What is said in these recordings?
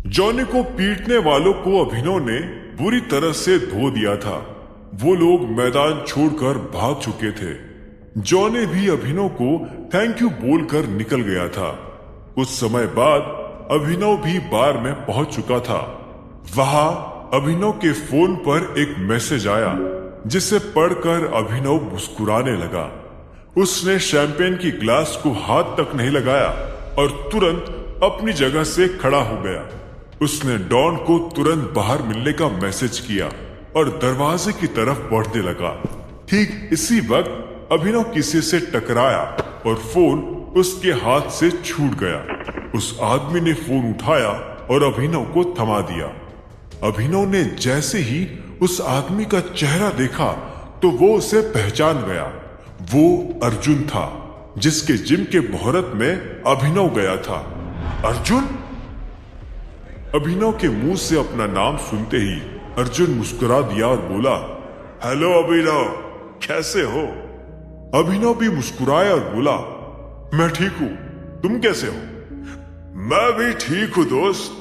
Johnny को पीटने वालों को अभिनव ने बुरी तरह से धो दिया था। वो लोग मैदान छोड़कर भाग चुके थे। जॉनी भी अभिनव को थैंक यू बोलकर निकल गया था। कुछ समय बाद अभिनव भी बार में पहुंच चुका था। वहां अभिनव के फोन पर एक मैसेज आया जिसे पढ़कर अभिनव मुस्कुराने लगा। उसने शैंपेन की ग्लास को हाथ तक नहीं लगाया और तुरंत अपनी जगह से खड़ा हो गया। उसने डॉन को तुरंत बाहर मिलने का मैसेज किया और दरवाजे की तरफ बढ़ने लगा। ठीक इसी वक्त अभिनव किसी से टकराया और फोन उसके हाथ से छूट गया। उस आदमी ने फोन उठाया और अभिनव को थमा दिया। अभिनव ने जैसे ही उस आदमी का चेहरा देखा तो वो उसे पहचान गया। वो अर्जुन था जिसके जिम के मुहूर्त में अभिनव गया था। अर्जुन? अभिनव के मुंह से अपना नाम सुनते ही अर्जुन मुस्कुरा दिया और बोला, हेलो अभिनव, कैसे हो? अभिनव भी मुस्कुराया और बोला, मैं ठीक हूं, तुम कैसे हो? मैं भी ठीक हूं दोस्त,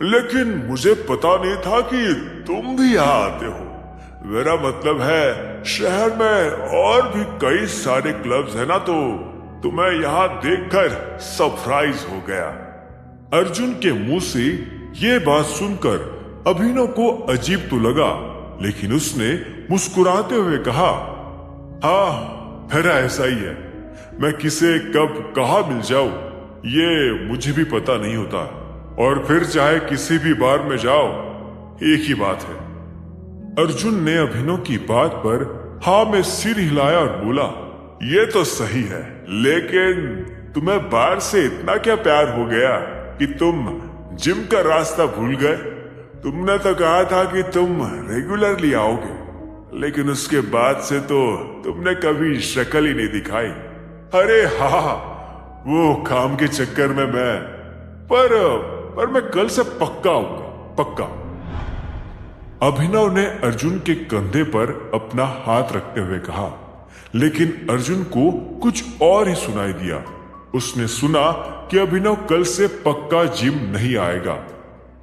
लेकिन मुझे पता नहीं था कि तुम भी यहाँ आते हो। मेरा मतलब है शहर में और भी कई सारे क्लब्स है ना, तो तुम्हें यहाँ देखकर सरप्राइज हो गया। अर्जुन के मुंह से ये बात सुनकर अभिनव को अजीब तो लगा, लेकिन उसने मुस्कुराते हुए कहा, हाँ मेरा ऐसा ही है। मैं किसे कब कहाँ मिल जाऊं ये मुझे भी पता नहीं होता, और फिर चाहे किसी भी बार में जाओ एक ही बात है। अर्जुन ने अभिनव की बात पर हाँ में सिर हिलाया और बोला, ये तो सही है, लेकिन तुम्हें बार से इतना क्या प्यार हो गया कि तुम जिम का रास्ता भूल गए? तुमने तो कहा था कि तुम रेगुलरली आओगे, लेकिन उसके बाद से तो तुमने कभी शक्ल ही नहीं दिखाई। अरे हाँ, वो काम के चक्कर में मैं पर मैं कल से पक्का आऊंगा, पक्का। अभिनव ने अर्जुन के कंधे पर अपना हाथ रखते हुए कहा, लेकिन अर्जुन को कुछ और ही सुनाई दिया। उसने सुना कि अभिनव कल से पक्का जिम नहीं आएगा।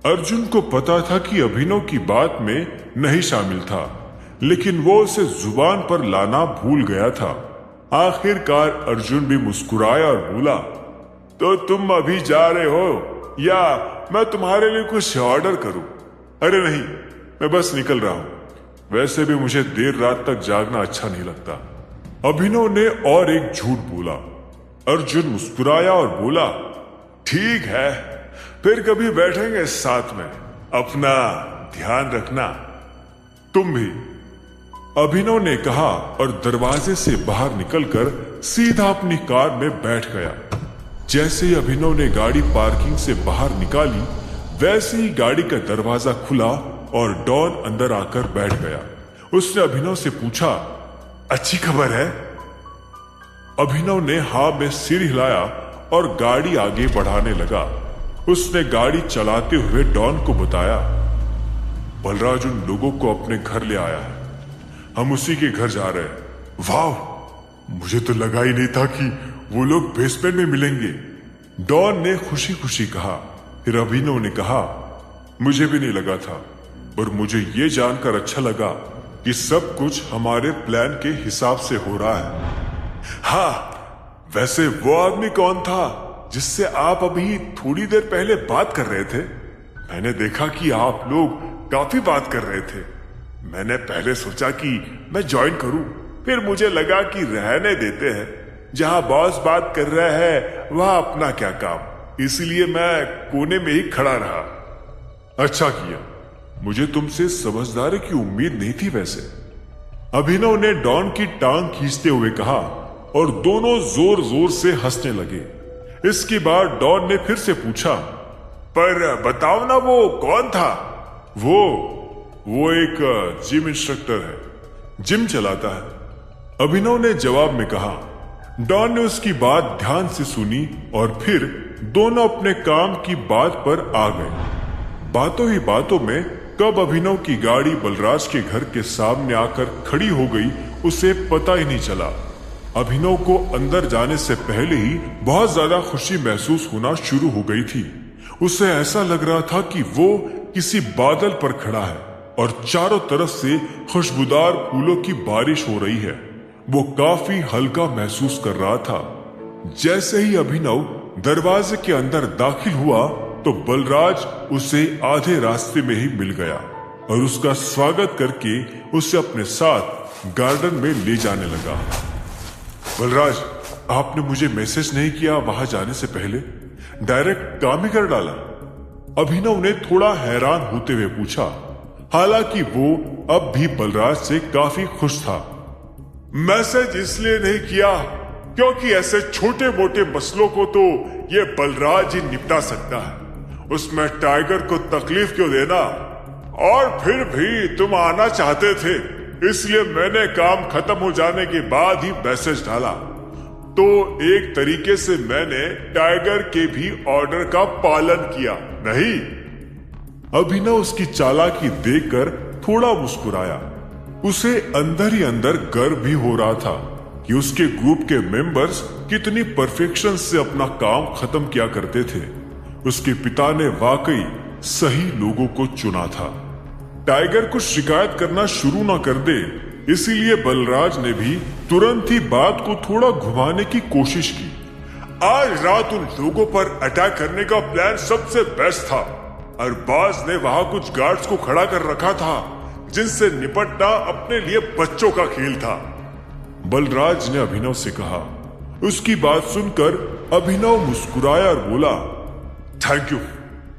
अर्जुन को पता था कि अभिनव की बात में नहीं शामिल था, लेकिन वो उसे जुबान पर लाना भूल गया था। आखिरकार अर्जुन भी मुस्कुराया और बोला, तो तुम अभी जा रहे हो या मैं तुम्हारे लिए कुछ ऑर्डर करूं? अरे नहीं, मैं बस निकल रहा हूं। वैसे भी मुझे देर रात तक जागना अच्छा नहीं लगता। अभिनव ने और एक झूठ बोला। अर्जुन मुस्कुराया और बोला, ठीक है, फिर कभी बैठेंगे साथ में। अपना ध्यान रखना। तुम भी, अभिनव ने कहा और दरवाजे से बाहर निकलकर सीधा अपनी कार में बैठ गया। जैसे ही अभिनव ने गाड़ी पार्किंग से बाहर निकाली, वैसे ही गाड़ी का दरवाजा खुला और डॉन अंदर आकर बैठ गया। उसने अभिनव से पूछा, अच्छी खबर है? अभिनव ने हाँ में सिर हिलाया और गाड़ी आगे बढ़ाने लगा। उसने गाड़ी चलाते हुए डॉन को बताया, बलराज उन लोगों को अपने घर ले आया है, हम उसी के घर जा रहे हैं। वाह, मुझे तो लगा ही नहीं था कि वो लोग बेसमेंट में मिलेंगे, डॉन ने खुशी खुशी कहा। फिर अभिनव ने कहा, मुझे भी नहीं लगा था, और मुझे ये जानकर अच्छा लगा कि सब कुछ हमारे प्लान के हिसाब से हो रहा है। हाँ, वैसे वो आदमी कौन था जिससे आप अभी थोड़ी देर पहले बात कर रहे थे? मैंने देखा कि आप लोग काफी बात कर रहे थे। मैंने पहले सोचा कि मैं ज्वाइन करूं, फिर मुझे लगा कि रहने देते हैं, जहां बॉस बात कर रहा है वहां अपना क्या काम, इसलिए मैं कोने में ही खड़ा रहा। अच्छा किया, मुझे तुमसे समझदारी की उम्मीद नहीं थी। वैसे अभिनव ने डॉन की टांग खींचते हुए कहा और दोनों जोर जोर से हंसने लगे। इसके बाद डॉन ने फिर से पूछा, पर बताओ ना वो कौन था? वो एक जिम इंस्ट्रक्टर है, जिम चलाता है, अभिनव ने जवाब में कहा। डॉन ने उसकी बात ध्यान से सुनी और फिर दोनों अपने काम की बात पर आ गए। बातों ही बातों में कब अभिनव की गाड़ी बलराज के घर के सामने आकर खड़ी हो गई उसे पता ही नहीं चला। अभिनव को अंदर जाने से पहले ही बहुत ज्यादा खुशी महसूस होना शुरू हो गई थी। उसे ऐसा लग रहा था कि वो किसी बादल पर खड़ा है और चारों तरफ से खुशबूदार फूलों की बारिश हो रही है। वो काफी हल्का महसूस कर रहा था। जैसे ही अभिनव दरवाजे के अंदर दाखिल हुआ तो बलराज उसे आधे रास्ते में ही मिल गया और उसका स्वागत करके उसे अपने साथ गार्डन में ले जाने लगा। बलराज, आपने मुझे मैसेज नहीं किया वहां जाने से पहले, डायरेक्ट काम ही कर डाला। अभिनव ने थोड़ा हैरान होते हुए पूछा, हालांकि वो अब भी बलराज से काफी खुश था। मैसेज इसलिए नहीं किया क्योंकि ऐसे छोटे मोटे मसलों को तो ये बलराज ही निपटा सकता है, उसमें टाइगर को तकलीफ क्यों देना। और फिर भी तुम आना चाहते थे, इसलिए मैंने काम खत्म हो जाने के बाद ही मैसेज डाला। तो एक तरीके से मैंने टाइगर के भी ऑर्डर का पालन किया, नहीं? अभिनव उसकी चालाकी देखकर थोड़ा मुस्कुराया। उसे अंदर ही अंदर गर्व भी हो रहा था कि उसके ग्रुप के मेंबर्स कितनी परफेक्शन से अपना काम खत्म किया करते थे। उसके पिता ने वाकई सही लोगों को चुना था। टाइगर को शिकायत करना शुरू ना कर दे, इसीलिए बलराज ने भी तुरंत ही बात को थोड़ा घुमाने की कोशिश की। आज रात उन लोगों पर अटैक करने का प्लान सबसे बेस्ट था। अरबाज ने वहां कुछ गार्ड्स को खड़ा कर रखा था जिनसे निपटना अपने लिए बच्चों का खेल था, बलराज ने अभिनव से कहा। उसकी बात सुनकर अभिनव मुस्कुराया और बोला, थैंक यू,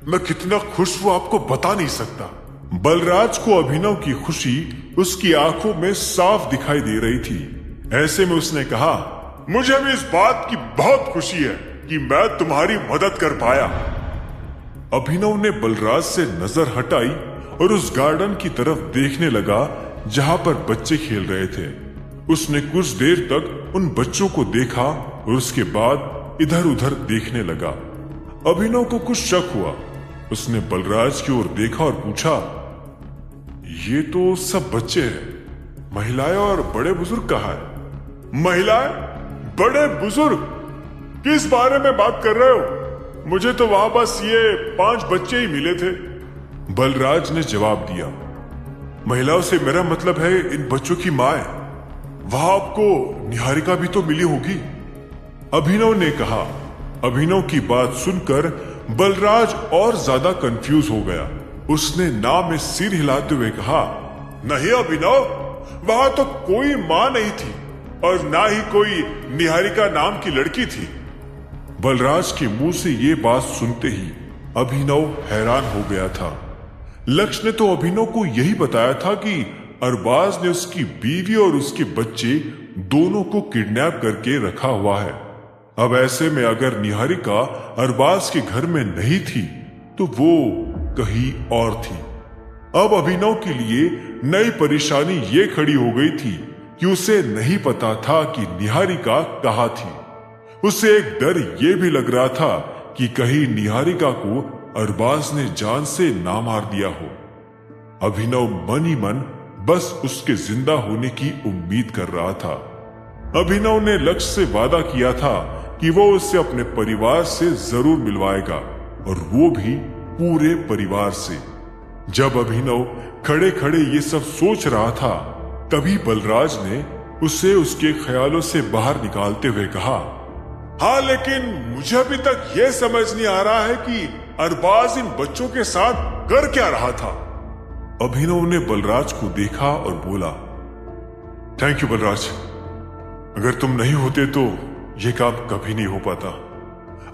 मैं कितना खुश हूं आपको बता नहीं सकता। बलराज को अभिनव की खुशी उसकी आंखों में साफ दिखाई दे रही थी। ऐसे में उसने कहा, मुझे भी इस बात की बहुत खुशी है कि मैं तुम्हारी मदद कर पाया। अभिनव ने बलराज से नजर हटाई और उस गार्डन की तरफ देखने लगा जहां पर बच्चे खेल रहे थे। उसने कुछ देर तक उन बच्चों को देखा और उसके बाद इधर उधर देखने लगा। अभिनव को कुछ शक हुआ। उसने बलराज की ओर देखा और पूछा, ये तो सब बच्चे हैं, महिलाएं और बड़े बुजुर्ग कहाँ हैं? महिलाएं, बड़े बुजुर्ग, किस बारे में बात कर रहे हो? मुझे तो वहां बस ये 5 बच्चे ही मिले थे, बलराज ने जवाब दिया। महिलाओं से मेरा मतलब है इन बच्चों की माएं। वहां आपको निहारिका भी तो मिली होगी, अभिनव ने कहा। अभिनव की बात सुनकर बलराज और ज्यादा कंफ्यूज हो गया। उसने ना में सिर हिलाते हुए कहा, नहीं अभिनव, वहां तो कोई मां नहीं थी और ना ही कोई निहारिका नाम की लड़की थी। बलराज के मुंह से ये बात सुनते ही अभिनव हैरान हो गया था। लक्ष्य ने तो अभिनव को यही बताया था कि अरबाज ने उसकी बीवी और उसके बच्चे दोनों को किडनैप करके रखा हुआ है। अब ऐसे में अगर निहारिका अरबाज के घर में नहीं थी तो वो कहीं और थी। अब अभिनव के लिए नई परेशानी ये खड़ी हो गई थी कि उसे नहीं पता था कि निहारिका कहाँ थी। उसे एक डर ये भी लग रहा था कि कहीं निहारिका को अरबाज ने जान से ना मार दिया हो। अभिनव मन ही मन बस उसके जिंदा होने की उम्मीद कर रहा था। अभिनव ने लक्ष्य से वादा किया था कि वो उसे अपने परिवार से जरूर मिलवाएगा और वो भी पूरे परिवार से। जब अभिनव खड़े खड़े ये सब सोच रहा था, तभी बलराज ने उसे उसके ख्यालों से बाहर निकालते हुए कहा, हाँ, लेकिन मुझे अभी तक यह समझ नहीं आ रहा है कि अरबाज इन बच्चों के साथ कर क्या रहा था। अभिनव ने बलराज को देखा और बोला, थैंक यू बलराज, अगर तुम नहीं होते तो यह काम कभी नहीं हो पाता।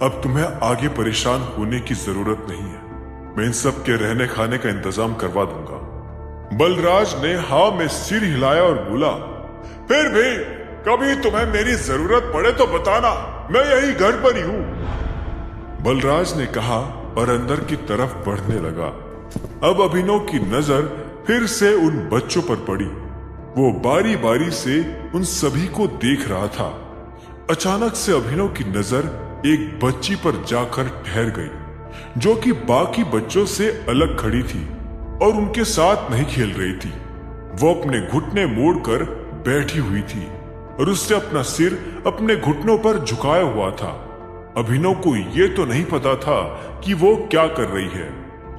अब तुम्हें आगे परेशान होने की जरूरत नहीं है, मैं इन सब के रहने खाने का इंतजाम करवा दूंगा। बलराज ने हाँ में सिर हिलाया और बोला, फिर भी कभी तुम्हें मेरी जरूरत पड़े तो बताना, मैं यही घर पर ही हूं, बलराज ने कहा और अंदर की तरफ बढ़ने लगा। अब अभिनव की नजर फिर से उन बच्चों पर पड़ी। वो बारी बारी से उन सभी को देख रहा था। अचानक से अभिनव की नजर एक बच्ची पर जाकर ठहर गई, जो कि बाकी बच्चों से अलग खड़ी थी और उनके साथ नहीं खेल रही थी। वो अपने घुटने मोड़कर बैठी हुई थी और उससे अपना सिर अपने घुटनों पर झुकाया हुआ था। अभिनव को ये तो नहीं पता था कि वो क्या कर रही है,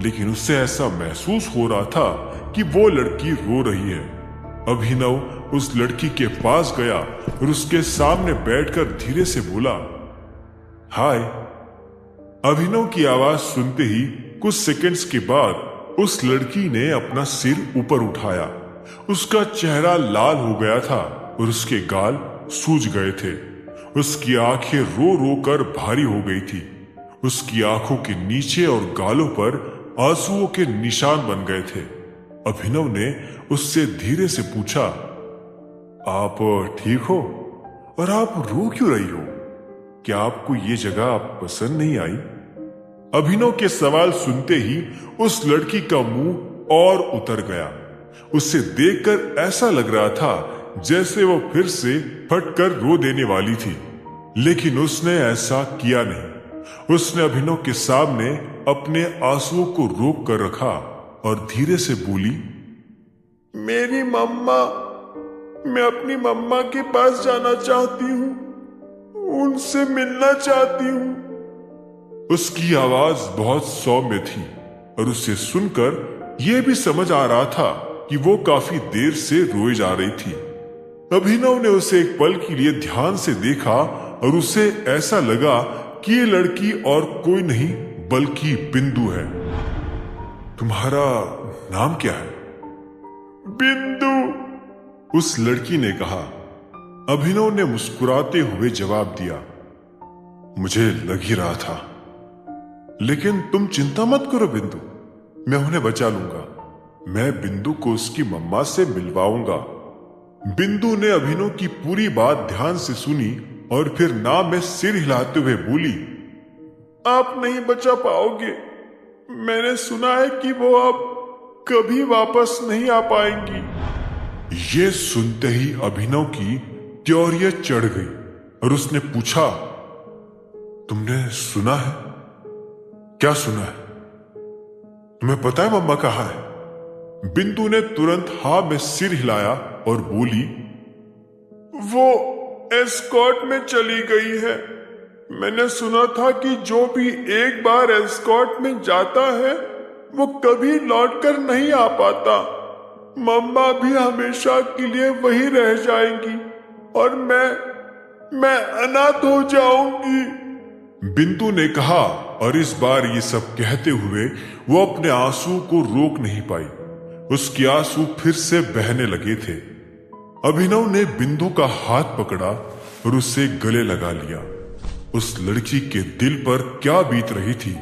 लेकिन उससे ऐसा महसूस हो रहा था कि वो लड़की रो रही है। अभिनव उस लड़की के पास गया और उसके सामने बैठकर धीरे से बोला, हाय। अभिनव की आवाज सुनते ही कुछ सेकंड्स के बाद उस लड़की ने अपना सिर ऊपर उठाया। उसका चेहरा लाल हो गया था और उसके गाल सूज गए थे। उसकी आंखें रो रो कर भारी हो गई थी। उसकी आंखों के नीचे और गालों पर आंसुओं के निशान बन गए थे। अभिनव ने उससे धीरे से पूछा, आप ठीक हो? और आप रो क्यों रही हो? क्या आपको ये जगह पसंद नहीं आई? अभिनव के सवाल सुनते ही उस लड़की का मुंह और उतर गया। उसे देखकर ऐसा लग रहा था जैसे वो फिर से फटकर रो देने वाली थी, लेकिन उसने ऐसा किया नहीं। उसने अभिनव के सामने अपने आंसुओं को रोक कर रखा और धीरे से बोली, मेरी मम्मा, मैं अपनी मम्मा के पास जाना चाहती हूँ, उनसे मिलना चाहती हूँ। उसकी आवाज बहुत सौम्य थी और उसे सुनकर यह भी समझ आ रहा था कि वो काफी देर से रोई जा रही थी। अभिनव ने उसे एक पल के लिए ध्यान से देखा और उसे ऐसा लगा कि ये लड़की और कोई नहीं बल्कि बिंदु है। तुम्हारा नाम क्या है? बिंदु, उस लड़की ने कहा। अभिनव ने मुस्कुराते हुए जवाब दिया, मुझे लग ही रहा था, लेकिन तुम चिंता मत करो बिंदु, मैं उन्हें बचा लूंगा। मैं बिंदु को उसकी मम्मा से मिलवाऊंगा। बिंदु ने अभिनव की पूरी बात ध्यान से सुनी और फिर ना में सिर हिलाते हुए बोली, आप नहीं बचा पाओगे। मैंने सुना है कि वो अब कभी वापस नहीं आ पाएंगी। ये सुनते ही अभिनव की त्योरियत चढ़ गई और उसने पूछा, तुमने सुना है? क्या सुना है? तुम्हें पता है मम्मा कहाँ है? बिंदु ने तुरंत हाँ में सिर हिलाया और बोली, वो एस्कॉर्ट में चली गई है। मैंने सुना था कि जो भी एक बार एस्कॉर्ट में जाता है वो कभी लौटकर नहीं आ पाता। मम्मा भी हमेशा के लिए वही रह जाएंगी और मैं अनाथ हो जाऊंगी। बिंदु ने कहा और इस बार ये सब कहते हुए वो अपने आंसू को रोक नहीं पाई। उसके आंसू फिर से बहने लगे थे। अभिनव ने बिंदु का हाथ पकड़ा और उसे गले लगा लिया। उस लड़की के दिल पर क्या बीत रही थी,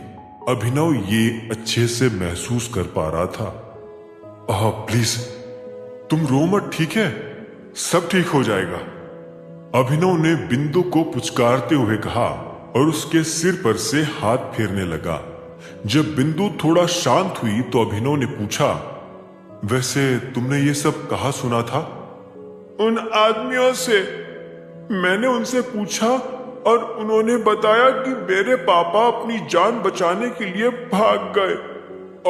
अभिनव ये अच्छे से महसूस कर पा रहा था। प्लीज तुम रो मत, ठीक है? सब ठीक हो जाएगा। अभिनव ने बिंदु को पुचकारते हुए कहा और उसके सिर पर से हाथ फेरने लगा। जब बिंदु थोड़ा शांत हुई तो अभिनव ने पूछा, वैसे तुमने ये सब कहाँ सुना था? उन आदमियों से। मैंने उनसे पूछा और उन्होंने बताया कि मेरे पापा अपनी जान बचाने के लिए भाग गए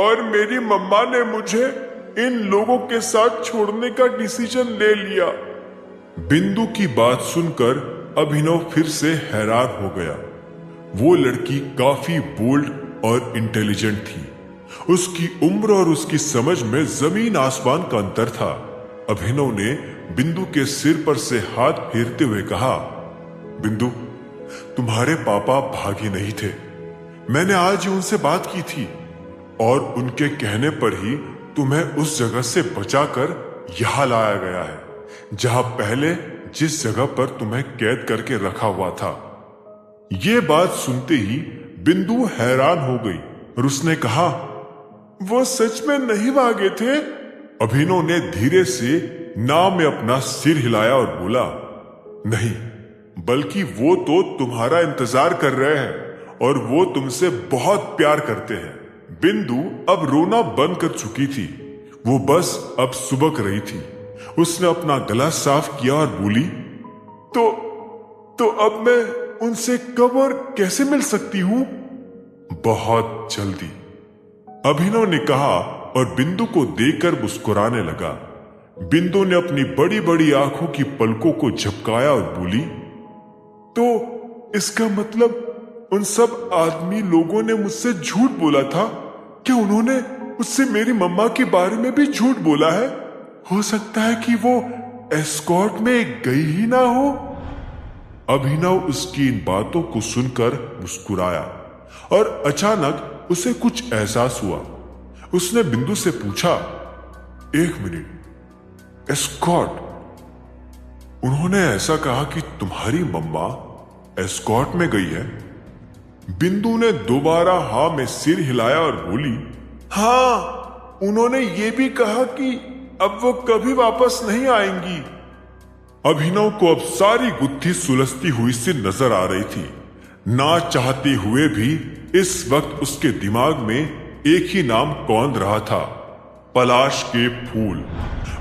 और मेरी मम्मा ने मुझे इन लोगों के साथ छोड़ने का डिसीजन ले लिया। बिंदु की बात सुनकर अभिनव फिर से हैरान हो गया। वो लड़की काफी बोल्ड और इंटेलिजेंट थी। उसकी उम्र और उसकी समझ में जमीन आसमान का अंतर था। अभिनव ने बिंदु के सिर पर से हाथ फेरते हुए कहा, बिंदु, तुम्हारे पापा भागे नहीं थे। मैंने आज ही उनसे बात की थी और उनके कहने पर ही तुम्हें उस जगह से बचाकर यहां लाया गया है, जहां पहले जिस जगह पर तुम्हें कैद करके रखा हुआ था। ये बात सुनते ही बिंदु हैरान हो गई और उसने कहा, वो सच में नहीं भागे थे? अभिनव ने धीरे से ना में अपना सिर हिलाया और बोला, नहीं, बल्कि वो तो तुम्हारा इंतजार कर रहे हैं और वो तुमसे बहुत प्यार करते हैं। बिंदु अब रोना बंद कर चुकी थी। वो बस अब सुबक रही थी। उसने अपना गला साफ किया और बोली, तो अब मैं उनसे कब और कैसे मिल सकती हूँ? बहुत जल्दी, अभिनव ने कहा और बिंदु को देखकर मुस्कुराने लगा। बिंदु ने अपनी बड़ी बड़ी आंखों की पलकों को झपकाया और बोली, तो इसका मतलब उन सब आदमी लोगों ने मुझसे झूठ बोला था? क्या उन्होंने मुझसे मेरी मम्मा के बारे में भी झूठ बोला है? हो सकता है कि वो एस्कॉर्ट में गई ही ना हो। अभिनव उसकी इन बातों को सुनकर मुस्कुराया और अचानक उसे कुछ एहसास हुआ। उसने बिंदु से पूछा, एक मिनट, एस्कॉर्ट? उन्होंने ऐसा कहा कि तुम्हारी मम्मा एस्कॉर्ट में गई है? बिंदु ने दोबारा हाँ में सिर हिलाया और बोली, हाँ, उन्होंने ये भी कहा कि अब वो कभी वापस नहीं आएंगी। अभिनव को अब सारी गुत्थी सुलझती हुई सी नजर आ रही थी। ना चाहते हुए भी इस वक्त उसके दिमाग में एक ही नाम कौंध रहा था, पलाश के फूल।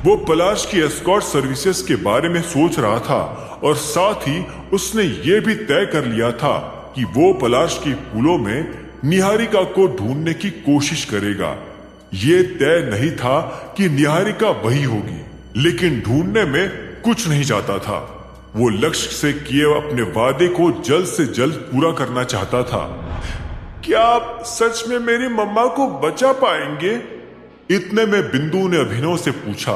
वो पलाश की एस्कॉर्ट सर्विसेज के बारे में सोच रहा था और साथ ही उसने ये भी तय कर लिया था कि वो पलाश के फूलों में निहारिका को ढूंढने की कोशिश करेगा। ये तय नहीं था कि निहारिका वही होगी, लेकिन ढूंढने में कुछ नहीं जाता था। वो लक्ष्य से किए अपने वादे को जल्द से जल्द पूरा करना चाहता था। क्या आप सच में मेरी मम्मा को बचा पाएंगे? इतने में बिंदु ने अभिनव से पूछा।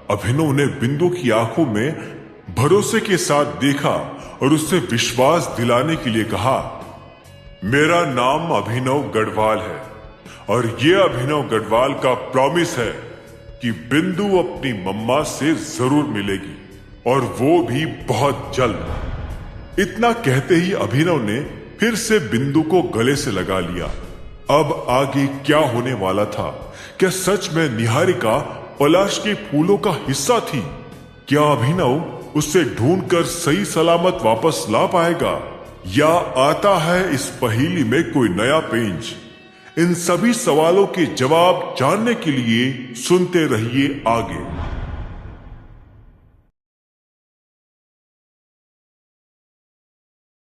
अभिनव ने बिंदु की आंखों में भरोसे के साथ देखा और उससे विश्वास दिलाने के लिए कहा, मेरा नाम अभिनव गढ़वाल है और ये अभिनव गढ़वाल का प्रॉमिस है कि बिंदु अपनी मम्मा से जरूर मिलेगी और वो भी बहुत जल्द। इतना कहते ही अभिनव ने फिर से बिंदु को गले से लगा लिया। अब आगे क्या होने वाला था? क्या सच में निहारिका पलाश के फूलों का हिस्सा थी? क्या अभिनव उसे ढूंढकर सही सलामत वापस ला पाएगा या आता है इस पहेली में कोई नया पेंच? इन सभी सवालों के जवाब जानने के लिए सुनते रहिए आगे।